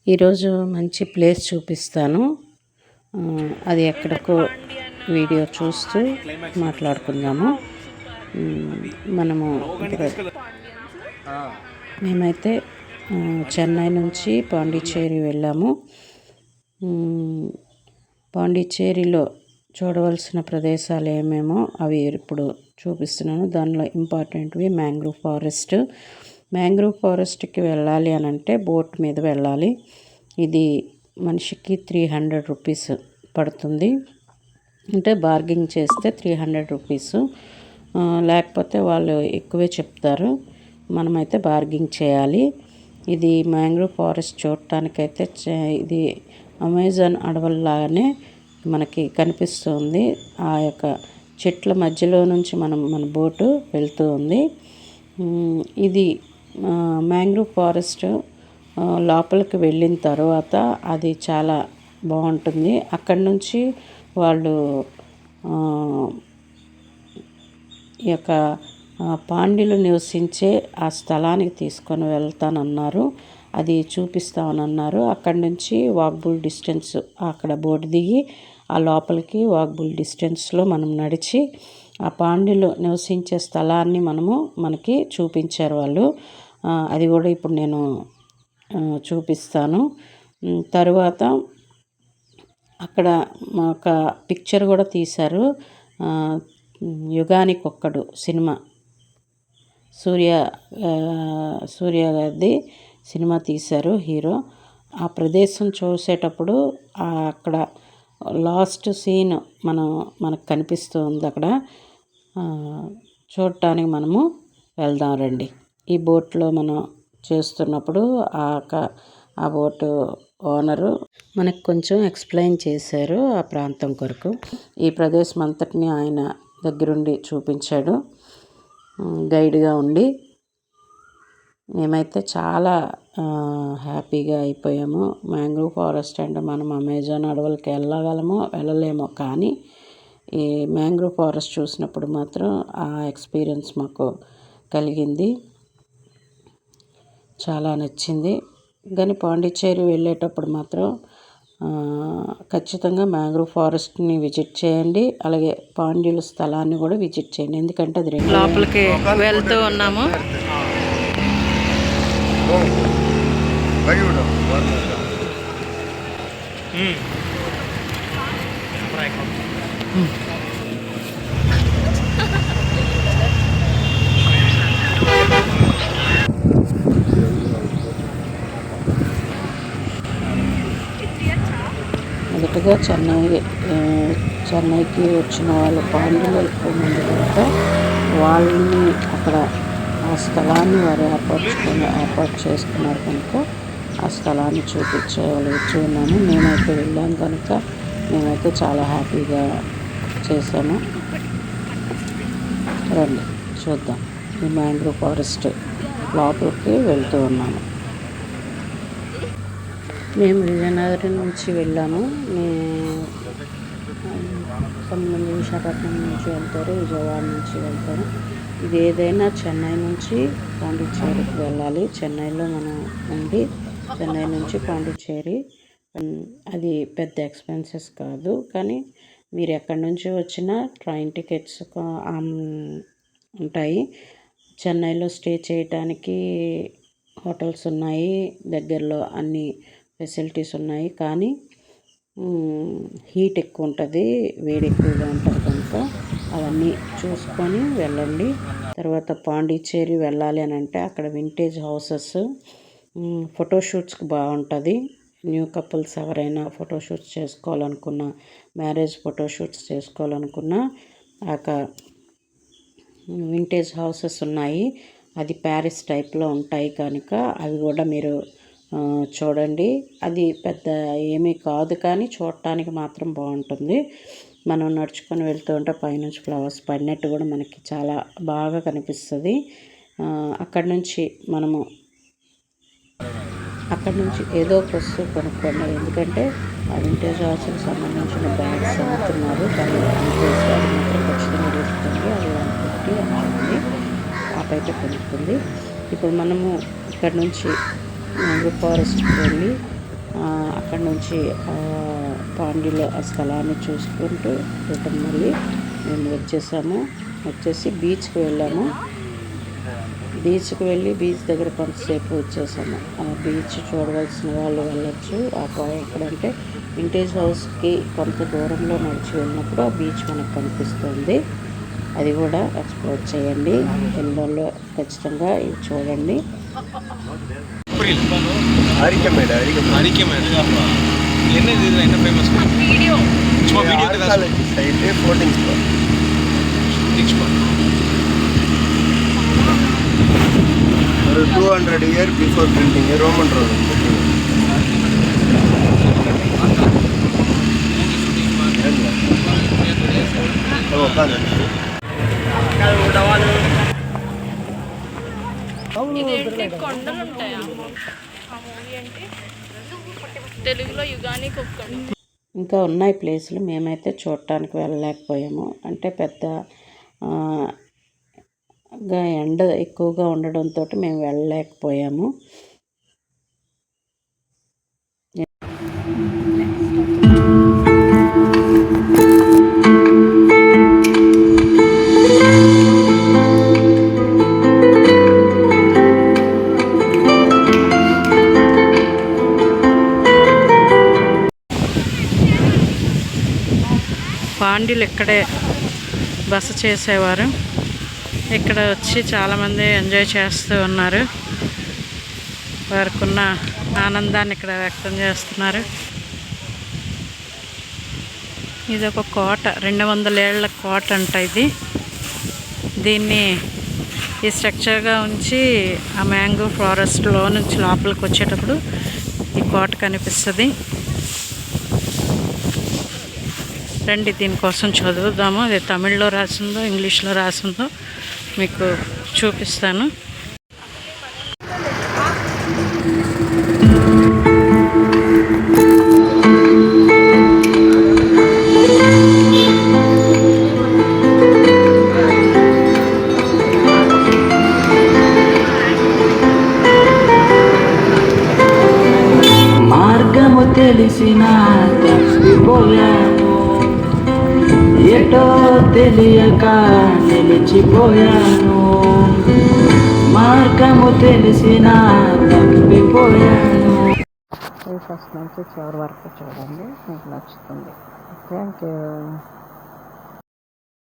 ఈరోజు మంచి ప్లేస్ చూపిస్తాను. అది ఎక్కడికో వీడియో చూస్తూ మాట్లాడుకుందాము. మేమైతే చెన్నై నుంచి పాండిచ్చేరి వెళ్ళాము. పాండిచ్చేరిలో చూడవలసిన ప్రదేశాలు ఏమేమో అవి ఇప్పుడు చూపిస్తున్నాను. దానిలో ఇంపార్టెంట్వి మ్యాంగ్రూవ్ ఫారెస్ట్కి వెళ్ళాలి అని అంటే బోట్ మీద వెళ్ళాలి. ఇది మనిషికి 300 రూపీస్ పడుతుంది. అంటే బార్గింగ్ చేస్తే 300 రూపీస్, లేకపోతే వాళ్ళు ఎక్కువే చెప్తారు. మనమైతే బార్గింగ్ చేయాలి. ఇది మ్యాంగ్రూవ్ ఫారెస్ట్ చూడటానికైతే ఇది అమెజాన్ అడవుల్లాగానే మనకి కనిపిస్తుంది. ఆ యొక్క చెట్ల మధ్యలో నుంచి మన బోటు వెళ్తూ ఉంది. ఇది మ్యాంగ్రూవ్ ఫారెస్ట్ లోపలికి వెళ్ళిన తర్వాత అది చాలా బాగుంటుంది. అక్కడి నుంచి వాళ్ళు ఈ యొక్క పాండ్యులు నివసించే ఆ స్థలానికి తీసుకొని వెళ్తానన్నారు. అది చూపిస్తామన్నారు. అక్కడి నుంచి వాకబుల్ డిస్టెన్స్, అక్కడ బోట్ దిగి ఆ లోపలికి వాకబుల్ డిస్టెన్స్లో మనం నడిచి ఆ పాండ్యులు నివసించే స్థలాన్ని మనకి చూపించారు వాళ్ళు. అది కూడా ఇప్పుడు నేను చూపిస్తాను. తరువాత అక్కడ ఒక పిక్చర్ కూడా తీశారు. యుగానికొక్కడు సినిమా, సూర్య గారిది సినిమా తీశారు హీరో. ఆ ప్రదేశం చూసేటప్పుడు అక్కడ లాస్ట్ సీన్ మనకు కనిపిస్తుంది. అక్కడ చూడటానికి మనము వెళ్దాం రండి. ఈ బోట్లో మనం చేస్తున్నప్పుడు ఆ బోటు ఓనరు మనకు కొంచెం ఎక్స్ప్లెయిన్ చేశారు ఆ ప్రాంతం కొరకు. ఈ ప్రదేశం అంతటిని ఆయన దగ్గరుండి చూపించాడు, గైడ్గా ఉండి. మేమైతే చాలా హ్యాపీగా అయిపోయాము. మ్యాంగ్రూవ్ ఫారెస్ట్ అంటే మనం అమెజాన్ అడవులకి వెళ్ళలేమో, కానీ ఈ మ్యాంగ్రూవ్ ఫారెస్ట్ చూసినప్పుడు మాత్రం ఆ ఎక్స్పీరియన్స్ మాకు కలిగింది. చాలా నచ్చింది. కానీ పాండిచ్చేరి వెళ్ళేటప్పుడు మాత్రం ఖచ్చితంగా మ్యాంగ్రూవ్ ఫారెస్ట్ని విజిట్ చేయండి. అలాగే పాండ్యుల స్థలాన్ని కూడా విజిట్ చేయండి. ఎందుకంటే అది రెండు లోపలికి వెళ్తూ ఉన్నాము. మొదటగా చెన్నైకి వచ్చిన వాళ్ళు పాండ్యులు ఎక్కువ మంది కనుక వాళ్ళని అక్కడ ఆ స్థలాన్ని వారు ఏర్పాటు చేసుకున్నారు కనుక ఆ స్థలాన్ని చూపించగలుగుతూ ఉన్నాము. మేమైతే వెళ్ళాము కనుక మేమైతే చాలా హ్యాపీగా చేసాము. రండి చూద్దాం. ఈ మ్యాంగ్రూవ్ ఫారెస్ట్ లోపలికి వెళ్తూ ఉన్నాము. మేము విజయనగరం నుంచి వెళ్ళాము. కొంతమంది విశాఖపట్నం నుంచి వెళ్తారు, విజయవాడ నుంచి వెళ్తారు. ఇది ఏదైనా చెన్నై నుంచి పాండిచ్చేరికి వెళ్ళాలి. చెన్నైలో మనం ఉండి చెన్నై నుంచి పాండిచ్చేరి, అది పెద్ద ఎక్స్పెన్సెస్ కాదు. కానీ మీరు ఎక్కడి నుంచి వచ్చినా ట్రైన్ టికెట్స్ ఉంటాయి. చెన్నైలో స్టే చేయటానికి హోటల్స్ ఉన్నాయి, దగ్గరలో అన్ని ఫెసిలిటీస్ ఉన్నాయి. కానీ హీట్ ఎక్కువ ఉంటుంది, వేడి ఎక్కువగా ఉంటుంది కనుక అవన్నీ చూసుకొని వెళ్ళండి. తర్వాత పాండిచ్చేరి వెళ్ళాలి అని అంటే అక్కడ వింటేజ్ హౌసెస్, ఫోటోషూట్స్కి బాగుంటుంది. న్యూ కపుల్స్ ఎవరైనా ఫోటోషూట్స్ చేసుకోవాలనుకున్నా, మ్యారేజ్ ఫోటోషూట్స్ చేసుకోవాలనుకున్నా వింటేజ్ హౌసెస్ ఉన్నాయి. అది ప్యారిస్ టైప్లో ఉంటాయి కనుక అవి కూడా మీరు చూడండి. అది పెద్ద ఏమీ కాదు, కానీ చూడటానికి మాత్రం బాగుంటుంది. మనం నడుచుకొని వెళ్తూ ఉంటే పైనుంచి ఫ్లవర్స్ పడినట్టు కూడా మనకి చాలా బాగా కనిపిస్తుంది. అక్కడి నుంచి ఏదో ఒక వస్తువు కొనుక్కోండి. ఎందుకంటే ఆ వింటేజ్ హౌస్కి సంబంధించిన బ్యాగ్స్ అమ్ముతున్నారు, కానీ వింటేజ్ అది మాత్రం ఖచ్చితంగా తీసుకోండి. అది 150 అమ్ముతుంది, ఆ బయట కొనుక్కుంది. ఇప్పుడు మనము ఇక్కడ నుంచి మ్యాంగ్రూవ్ ఫారెస్ట్కి వెళ్ళి అక్కడ నుంచి పాండిలో ఆ స్థలాన్ని చూసుకుంటూ రిటర్న్ మళ్ళీ మేము వచ్చేసి బీచ్కి వెళ్ళాము. బీచ్కి వెళ్ళి బీచ్ దగ్గర కొంతసేపు వచ్చేసాము. ఆ బీచ్ చూడవలసిన వాళ్ళు వెళ్ళొచ్చు. ఎక్కడంటే వింటేజ్ హౌస్కి కొంత దూరంలో నడిచి వెళ్ళినప్పుడు ఆ బీచ్ మనకు కనిపిస్తుంది. అది కూడా ఎక్స్ప్లోర్ చేయండి. ఎన్నోళ్ళు ఖచ్చితంగా ఇది చూడండి. என்ன ஃபேமஸ் வீடியோ சும்மா வீடியோக்கு தான் சைடு ஃபோட்டிங் ஸ்பாட் ஒரு 200 year before building Roman road కొండలు ఉంటాయా అంటే తెలుగులో యుగానికి ఒక్కడు. ఇంకా ఉన్నాయి ప్లేసులు. మేమైతే చూడటానికి వెళ్ళలేకపోయాము. అంటే పెద్దగా ఎండ ఎక్కువగా ఉండడంతో మేము వెళ్ళలేకపోయాము. పాండిలు ఇక్కడే బస చేసేవారు. ఇక్కడ వచ్చి చాలామంది ఎంజాయ్ చేస్తూ ఉన్నారు. వారికున్న ఆనందాన్ని ఇక్కడ వ్యక్తం చేస్తున్నారు. ఇది ఒక కోట, 200 ఏళ్ల కోట అంట ఇది. దీన్ని ఈ స్ట్రక్చర్గా ఉంచి ఆ మ్యాంగో ఫారెస్ట్లో నుంచి లోపలికి వచ్చేటప్పుడు ఈ కోట కనిపిస్తుంది. రండి దీనికోసం చదువుదాము. అది తమిళ్లో రాసిందో ఇంగ్లీష్లో రాసిందో మీకు చూపిస్తాను. మార్గము తెలిసిన తప్పిపోయాను, ఎటో తెలియక నిలిచిపోయాను. మార్గము తెలిసిన తప్పిపోయాను. ఫస్ట్ నుంచి చివరి వరకు చూడండి, మీకు నచ్చుతుంది. Thank you.